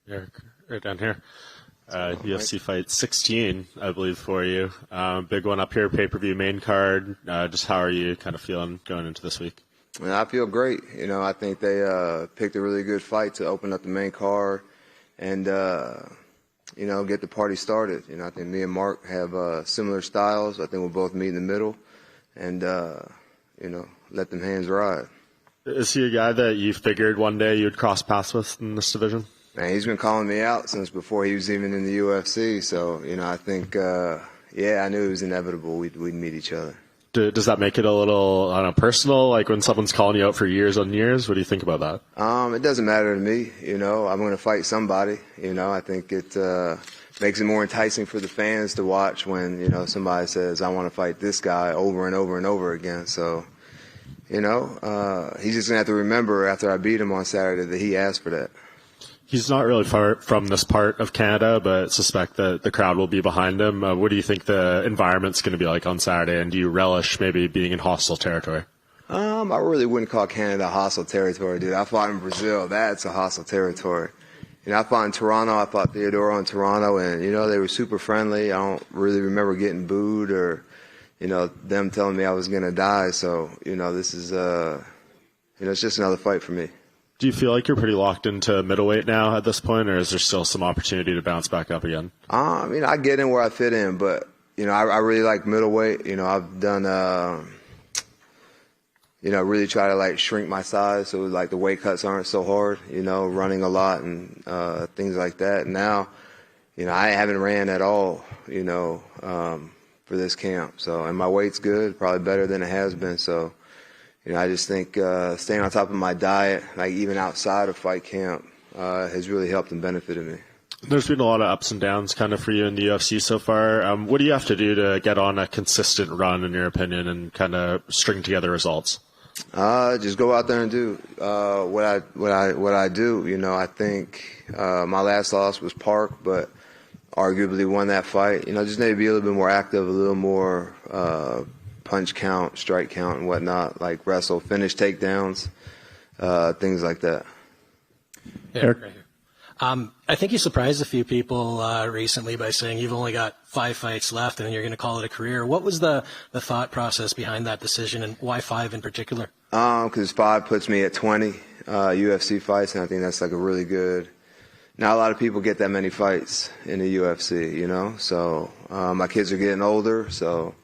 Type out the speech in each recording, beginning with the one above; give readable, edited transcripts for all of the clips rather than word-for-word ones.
Eryk, right down here. UFC fight 16, I believe, for you. Big one up here, pay-per-view main card. Just how are you kind of feeling going into this week? I feel great. I think they picked a really good fight to open up the main card and, get the party started. I think me and Mark have similar styles. I think we'll both meet in the middle and, let them hands ride. Is he a guy that you figured one day you'd cross paths with in this division? Man, he's been calling me out since before he was even in the UFC. So, I think, I knew it was inevitable we'd meet each other. Does that make it a little, I don't know, personal? Like when someone's calling you out for years on years? What do you think about that? It doesn't matter to me. I'm going to fight somebody. I think it makes it more enticing for the fans to watch when, somebody says, I want to fight this guy over and over and over again. So, he's just going to have to remember after I beat him on Saturday that he asked for that. He's not really far from this part of Canada, but suspect that the crowd will be behind him. What do you think the environment's going to be like on Saturday, and do you relish maybe being in hostile territory? I really wouldn't call Canada hostile territory, dude. I fought in Brazil. That's a hostile territory. I fought in Toronto. I fought Theodoro in Toronto, and, they were super friendly. I don't really remember getting booed or, them telling me I was going to die. So, this is, it's just another fight for me. Do you feel like you're pretty locked into middleweight now at this point, or is there still some opportunity to bounce back up again? I get in where I fit in, but, I really like middleweight. I've done, really try to, shrink my size so, the weight cuts aren't so hard, running a lot and things like that. And now, I haven't ran at all, for this camp. So, and my weight's good, probably better than it has been. So, I just think staying on top of my diet, even outside of fight camp, has really helped and benefited me. There's been a lot of ups and downs kind of for you in the UFC so far. What do you have to do to get on a consistent run, in your opinion, and kind of string together results? Just go out there and do what I do. I think my last loss was Park, but arguably won that fight. Just need to be a little bit more active, a little more punch count, strike count, and whatnot, wrestle, finish takedowns, things like that. Eryk, right here. I think you surprised a few people recently by saying you've only got 5 fights left and you're going to call it a career. What was the thought process behind that decision, and why 5 in particular? Because 5 puts me at 20 UFC fights, and I think that's a really good. Not a lot of people get that many fights in the UFC, So my kids are getting older, so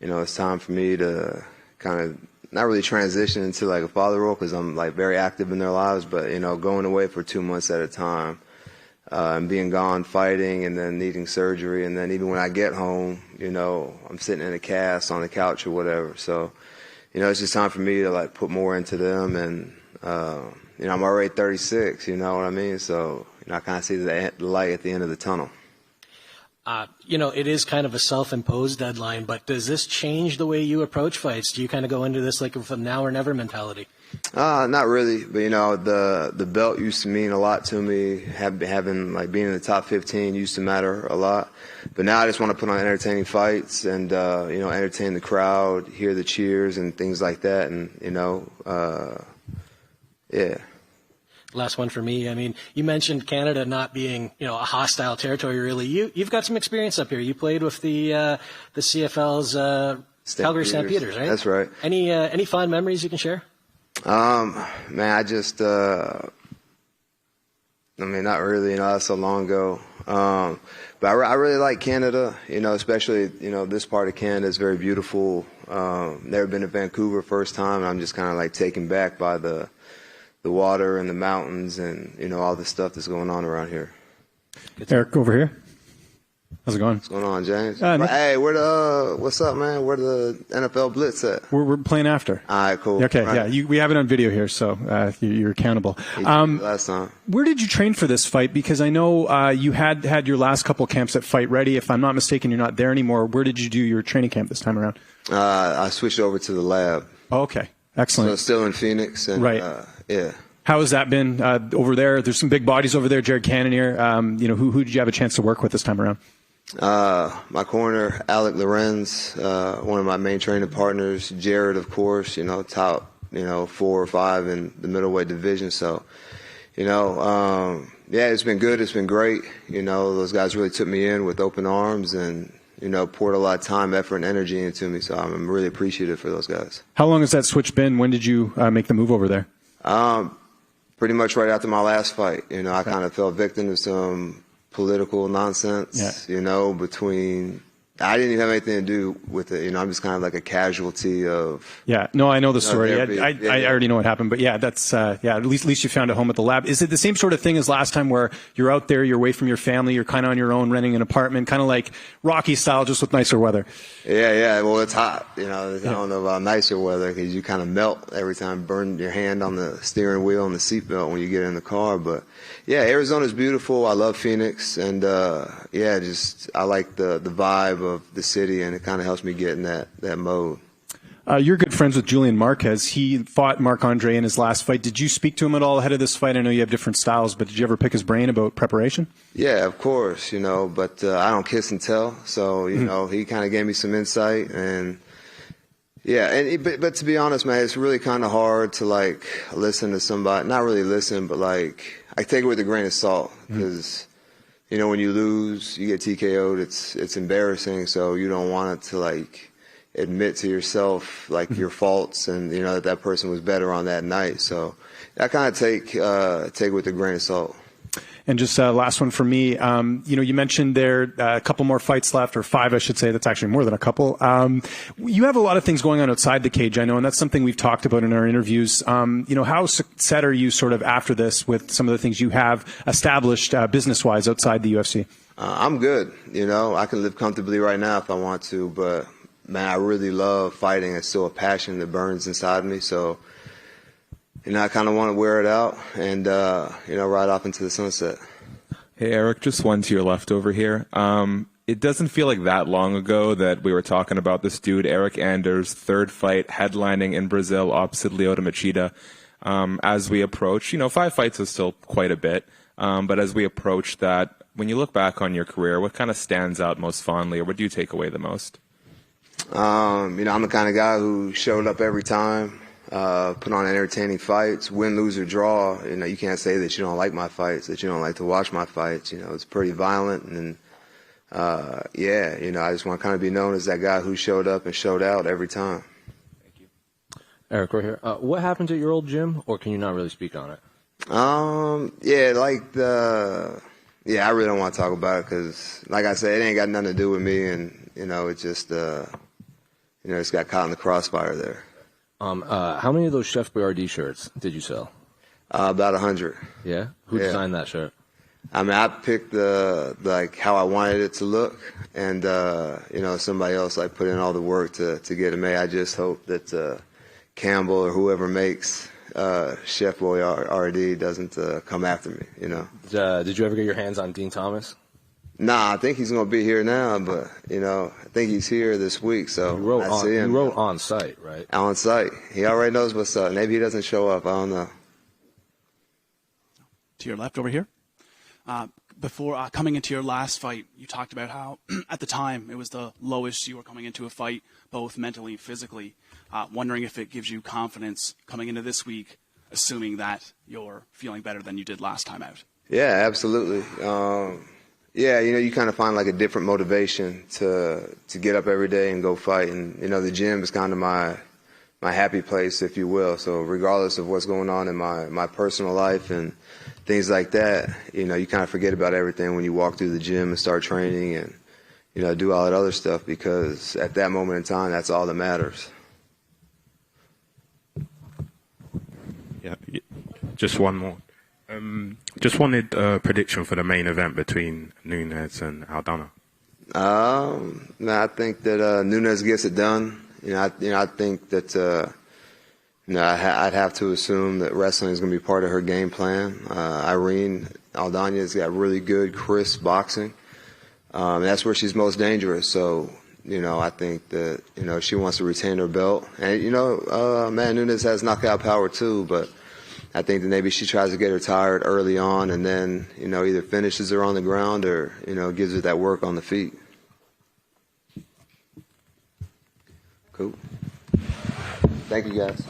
it's time for me to kind of not really transition into a father role because I'm very active in their lives, but going away for 2 months at a time and being gone fighting and then needing surgery, and then even when I get home, I'm sitting in a cast on the couch or whatever. So it's just time for me to put more into them, and I'm already 36. You know what I mean? So I kind of see the light at the end of the tunnel. It is kind of a self-imposed deadline, but does this change the way you approach fights? Do you kind of go into this with a now or never mentality? Not really, but the belt used to mean a lot to me. Having being in the top 15 used to matter a lot, but now I just want to put on entertaining fights and entertain the crowd, hear the cheers and things like that, and yeah. Last one for me. I mean, you mentioned Canada not being, a hostile territory, really. You've got some experience up here. You played with the CFL's Calgary Stampeders, right? That's right. Any fond memories you can share? Man, I just, not really. That's so long ago. But I really like Canada. Especially this part of Canada is very beautiful. Never been to Vancouver first time, and I'm just kind of taken back by the water and the mountains and, all the stuff that's going on around here. Eryk, over here. How's it going? What's going on, James? Hey, what's up, man? Where the NFL Blitz at? We're playing after. All right, cool. Okay, right. Yeah, we have it on video here, so you're accountable. Last time. Where did you train for this fight? Because I know you had your last couple camps at Fight Ready. If I'm not mistaken, you're not there anymore. Where did you do your training camp this time around? I switched over to the lab. Oh, okay. Excellent. So still in Phoenix. And, right. Yeah. How has that been over there? There's some big bodies over there. Jared Cannonier. Who did you have a chance to work with this time around? My corner, Alec Lorenz, one of my main training partners. Jared, of course, top, 4 or 5 in the middleweight division. So, Yeah, it's been good. It's been great. Those guys really took me in with open arms and, poured a lot of time, effort, and energy into me. So I'm really appreciative for those guys. How long has that switch been? When did you make the move over there? Pretty much right after my last fight. I kind of fell victim to some political nonsense, between – I didn't even have anything to do with it. I'm just kind of like a casualty of. Yeah, no, I know the story. I already know what happened, but yeah, that's at least you found a home at the lab. Is it the same sort of thing as last time, where you're out there, you're away from your family, you're kind of on your own, renting an apartment, kind of like Rocky style, just with nicer weather? Yeah. Well, it's hot. I don't know about nicer weather because you kind of melt every time, burn your hand on the steering wheel and the seatbelt when you get in the car. But yeah, Arizona's beautiful. I love Phoenix, and I like the vibe of the city, and it kind of helps me get in that mode. You're good friends with Julian Marquez. He fought Marc-André in his last fight. Did you speak to him at all ahead of this fight? I know you have different styles, but did you ever pick his brain about preparation? Yeah, of course, but I don't kiss and tell. So, he kind of gave me some insight, and yeah, but to be honest, man, it's really kind of hard to listen to somebody. Not really listen, but I take it with a grain of salt, because when you lose, you get TKO'd, it's embarrassing, so you don't want it to admit to yourself your faults, and that person was better on that night. So I kind of take it with a grain of salt. And just last one for me. You mentioned there a couple more fights left, or 5, I should say. That's actually more than a couple. You have a lot of things going on outside the cage, I know, and that's something we've talked about in our interviews. How set are you sort of after this with some of the things you have established business-wise outside the UFC? I'm good. I can live comfortably right now if I want to, but man, I really love fighting. It's still a passion that burns inside me. So, I kind of want to wear it out and, ride off into the sunset. Hey, Eryk, just one to your left over here. It doesn't feel like that long ago that we were talking about this dude, Eryk Anders' third fight headlining in Brazil opposite Lyoto Machida. As we approach, 5 fights is still quite a bit, but as we approach that, when you look back on your career, what kind of stands out most fondly, or what do you take away the most? I'm the kind of guy who showed up every time. Put on entertaining fights, win, lose, or draw. You can't say that you don't like my fights, that you don't like to watch my fights. It's pretty violent, and I just want to kind of be known as that guy who showed up and showed out every time. Thank you. Eryk, right here. What happened at your old gym, or can you not really speak on it? I really don't want to talk about it because, like I said, it ain't got nothing to do with me, and it just it's got caught in the crossfire there. How many of those Chef Boyardee shirts did you sell? About 100. Yeah? Who designed that shirt? I picked how I wanted it to look, and somebody else put in all the work to get it made. I just hope that Campbell or whoever makes Chef Boyardee doesn't come after me. Did you ever get your hands on Dean Thomas? Nah, I think he's going to be here now, but, I think he's here this week, so you wrote on site, right? On site. He already knows what's up. Maybe he doesn't show up. I don't know. To your left over here. Before coming into your last fight, you talked about how, at the time, it was the lowest you were coming into a fight, both mentally and physically. Wondering if it gives you confidence coming into this week, assuming that you're feeling better than you did last time out. Yeah, absolutely. You kind of find a different motivation to get up every day and go fight. And, the gym is kind of my happy place, if you will. So regardless of what's going on in my personal life and things like that, you kind of forget about everything when you walk through the gym and start training and, do all that other stuff, because at that moment in time, that's all that matters. Yeah, just one more. Just wanted a prediction for the main event between Nunes and Aldana. I think that Nunes gets it done. I think that I'd have to assume that wrestling is going to be part of her game plan. Irene Aldana's got really good, crisp boxing. And that's where she's most dangerous. So, I think that she wants to retain her belt. And Nunes has knockout power too, but I think that maybe she tries to get her tired early on and then, either finishes her on the ground or, gives her that work on the feet. Cool. Thank you, guys.